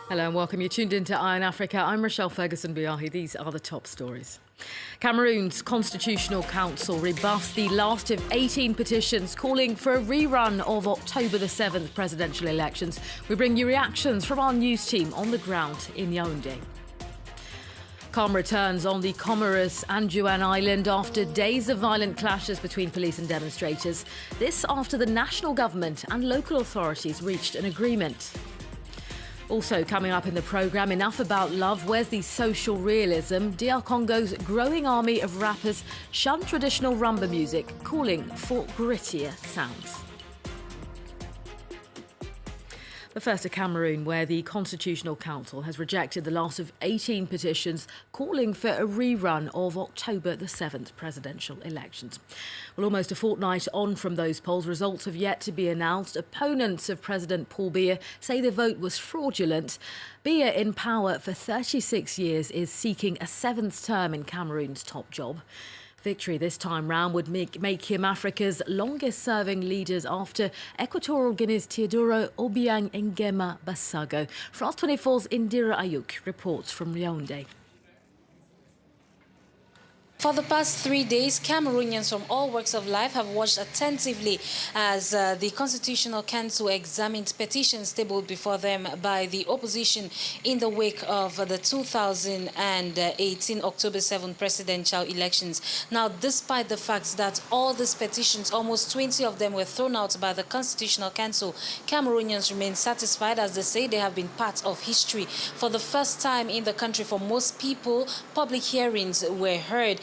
Hello and welcome. You're tuned into Eye on Africa. I'm Rochelle Ferguson-Biahi. These are the top stories. Cameroon's Constitutional Council rebuffed the last of 18 petitions calling for a rerun of October the 7th presidential elections. We bring you reactions from our news team on the ground in Yaoundé. Calm returns on the Comoros Anjouan Island after days of violent clashes between police and demonstrators. This after the national government and local authorities reached an agreement. Also coming up in the programme, enough about love. Where's the social realism? DR Congo's growing army of rappers shun traditional rumba music, calling for grittier sounds. But first to Cameroon, where the Constitutional Council has rejected the last of 18 petitions calling for a rerun of October the 7th presidential elections. Well, almost a fortnight on from those polls, results have yet to be announced. Opponents of President Paul Biya say the vote was fraudulent. Biya, in power for 36 years, is seeking a seventh term in Cameroon's top job. Victory this time round would make him Africa's longest-serving leader after Equatorial Guinea's Teodoro Obiang Nguema Basago. France 24's Indira Ayuk reports from Yaoundé. For the past 3 days, Cameroonians from all walks of life have watched attentively as the Constitutional Council examined petitions tabled before them by the opposition in the wake of the 2018 October 7 presidential elections. Now, despite the fact that all these petitions, almost 20 of them, were thrown out by the Constitutional Council, Cameroonians remain satisfied as they say they have been part of history. For the first time in the country, for most people, public hearings were heard,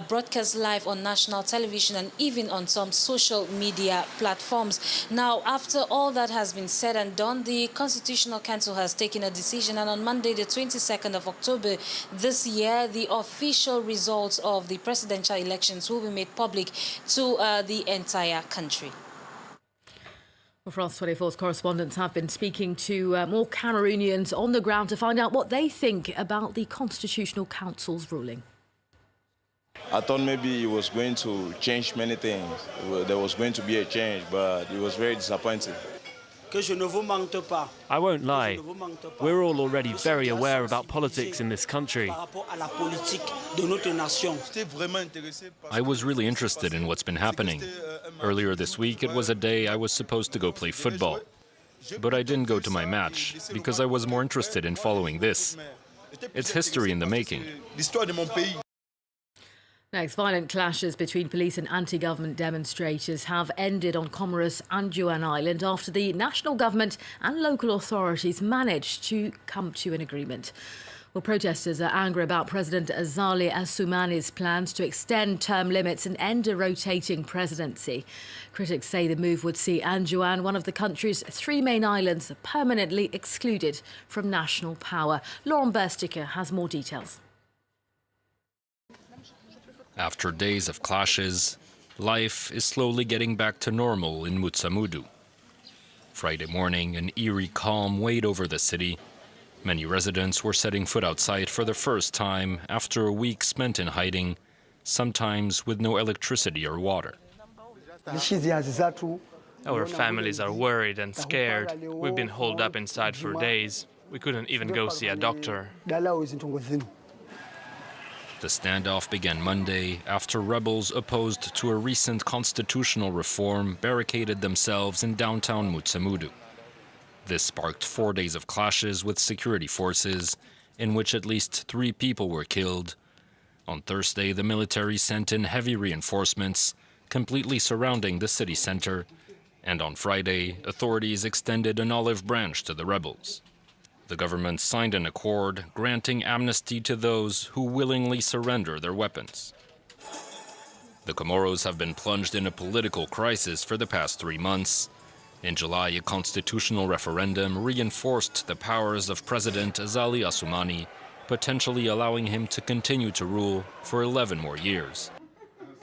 broadcast live on national television and even on some social media platforms. Now, after all that has been said and done, the Constitutional Council has taken a decision, and on Monday, the 22nd of October this year, the official results of the presidential elections will be made public to the entire country. Well, France 24's correspondents have been speaking to more Cameroonians on the ground to find out what they think about the Constitutional Council's ruling. I thought maybe it was going to change many things. There was going to be a change, but it was very disappointing. I won't lie. We're all already very aware about politics in this country. I was really interested in what's been happening. Earlier this week, it was a day I was supposed to go play football. But I didn't go to my match because I was more interested in following this. It's history in the making. Next, violent clashes between police and anti-government demonstrators have ended on Comoros Anjouan Island after the national government and local authorities managed to come to an agreement. Well, protesters are angry about President Azali Assoumani's plans to extend term limits and end a rotating presidency. Critics say the move would see Anjouan, one of the country's three main islands, permanently excluded from national power. Lauren Bursticker has more details. After days of clashes, life is slowly getting back to normal in Mutsamudu. Friday morning, an eerie calm weighed over the city. Many residents were setting foot outside for the first time after a week spent in hiding, sometimes with no electricity or water. Our families are worried and scared. We've been holed up inside for days. We couldn't even go see a doctor. The standoff began Monday after rebels opposed to a recent constitutional reform barricaded themselves in downtown Mutsamudu. This sparked 4 days of clashes with security forces, in which at least 3 people were killed. On Thursday, the military sent in heavy reinforcements, completely surrounding the city center. And on Friday, authorities extended an olive branch to the rebels. The government signed an accord granting amnesty to those who willingly surrender their weapons. The Comoros have been plunged in a political crisis for the past 3 months. In July, a constitutional referendum reinforced the powers of President Azali Assoumani, potentially allowing him to continue to rule for 11 more years.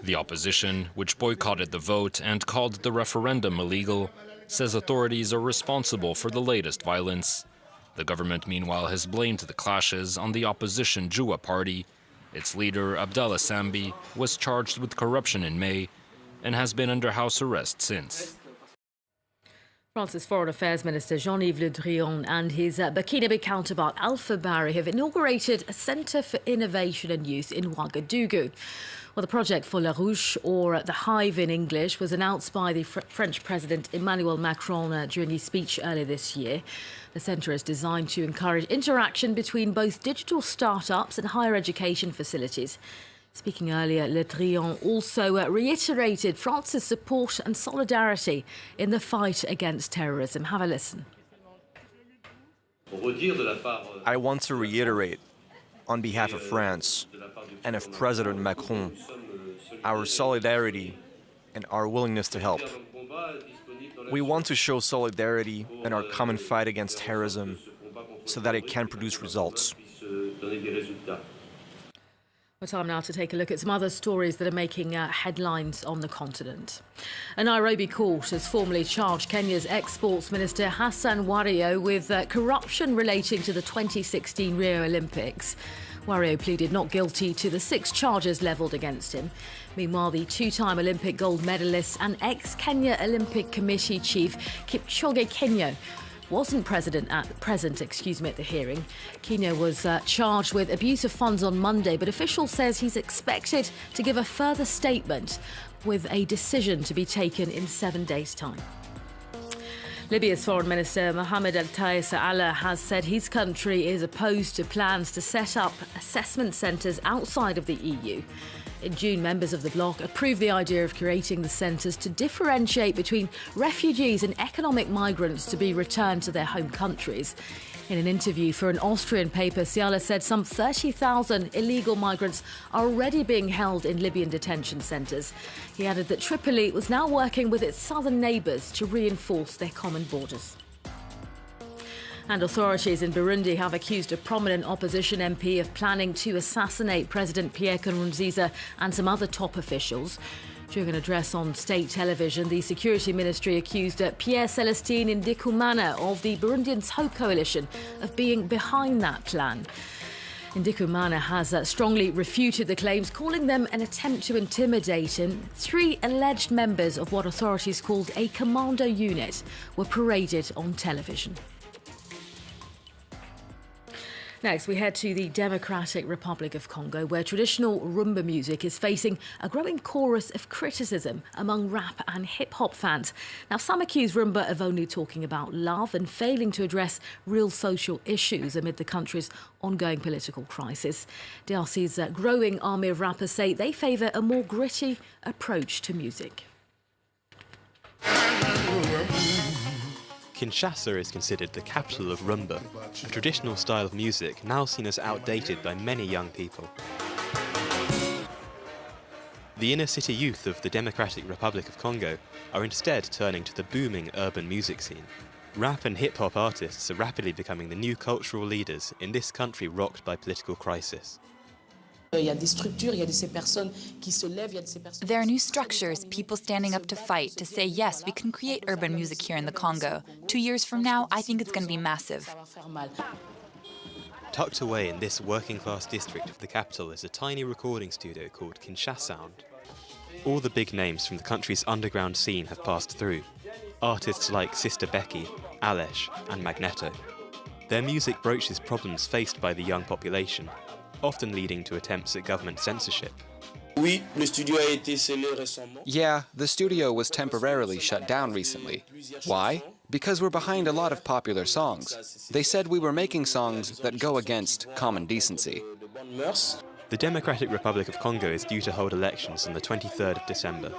The opposition, which boycotted the vote and called the referendum illegal, says authorities are responsible for the latest violence. The government, meanwhile, has blamed the clashes on the opposition Jua party. Its leader, Abdallah Sambi, was charged with corruption in May and has been under house arrest since. France's Foreign Affairs Minister Jean-Yves Le Drian and his Burkinabe counterpart Alpha Barry have inaugurated a centre for innovation and youth in Ouagadougou. Well, the project for La Ruche, or the Hive in English, was announced by the French President Emmanuel Macron during his speech earlier this year. The centre is designed to encourage interaction between both digital start-ups and higher education facilities. Speaking earlier, Le Drian also reiterated France's support and solidarity in the fight against terrorism. Have a listen. I want to reiterate, on behalf of France and of President Macron, our solidarity and our willingness to help. We want to show solidarity in our common fight against terrorism so that it can produce results. Well, time now to take a look at some other stories that are making headlines on the continent. A Nairobi court has formally charged Kenya's Exports Minister Hassan Wario with corruption relating to the 2016 Rio Olympics. Wario pleaded not guilty to the 6 charges levelled against him. Meanwhile, the 2-time Olympic gold medalist and ex-Kenya Olympic Committee chief Kipchoge Keino wasn't present at the hearing. Keino was charged with abuse of funds on Monday, but officials says he's expected to give a further statement with a decision to be taken in 7 days' time. Libya's Foreign Minister Mohamed El-Tayez Allah has said his country is opposed to plans to set up assessment centres outside of the EU. In June, members of the bloc approved the idea of creating the centres to differentiate between refugees and economic migrants to be returned to their home countries. In an interview for an Austrian paper, Siala said some 30,000 illegal migrants are already being held in Libyan detention centres. He added that Tripoli was now working with its southern neighbours to reinforce their common borders. And authorities in Burundi have accused a prominent opposition MP of planning to assassinate President Pierre Nkurunziza and some other top officials. During an address on state television, the Security Ministry accused Pierre Celestine Ndikumana of the Burundians Hope Coalition of being behind that plan. Ndikumana has strongly refuted the claims, calling them an attempt to intimidate him. 3 alleged members of what authorities called a commando unit were paraded on television. Next, we head to the Democratic Republic of Congo, where traditional rumba music is facing a growing chorus of criticism among rap and hip-hop fans. Now, some accuse rumba of only talking about love and failing to address real social issues amid the country's ongoing political crisis. DRC's growing army of rappers say they favour a more gritty approach to music. Kinshasa is considered the capital of rumba, a traditional style of music now seen as outdated by many young people. The inner-city youth of the Democratic Republic of Congo are instead turning to the booming urban music scene. Rap and hip-hop artists are rapidly becoming the new cultural leaders in this country rocked by political crisis. There are new structures, people standing up to fight, to say, yes, we can create urban music here in the Congo. 2 years from now, I think it's going to be massive. Tucked away in this working-class district of the capital is a tiny recording studio called Kinshasa Sound. All the big names from the country's underground scene have passed through. Artists like Sister Becky, Alesh and Magneto. Their music broaches problems faced by the young population, often leading to attempts at government censorship. Yeah, the studio was temporarily shut down recently. Why? Because we're behind a lot of popular songs. They said we were making songs that go against common decency. The Democratic Republic of Congo is due to hold elections on the 23rd of December.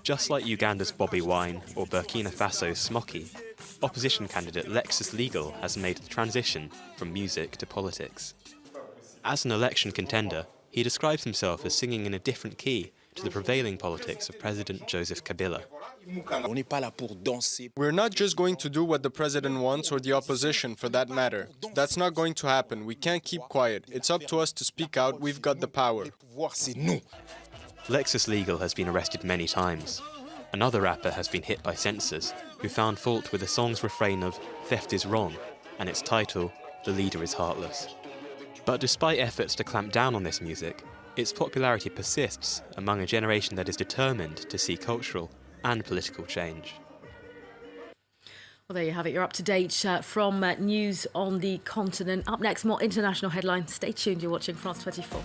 Just like Uganda's Bobby Wine or Burkina Faso's Smoky, opposition candidate Lexus Legal has made the transition from music to politics. As an election contender, he describes himself as singing in a different key to the prevailing politics of President Joseph Kabila. We're not just going to do what the president wants, or the opposition for that matter. That's not going to happen. We can't keep quiet. It's up to us to speak out. We've got the power. Lexus Legal has been arrested many times. Another rapper has been hit by censors, who found fault with the song's refrain of "Theft is wrong" and its title, "The Leader is Heartless." But despite efforts to clamp down on this music, its popularity persists among a generation that is determined to see cultural and political change. Well, there you have it. You're up to date from news on the continent. Up next, more international headlines. Stay tuned. You're watching France 24.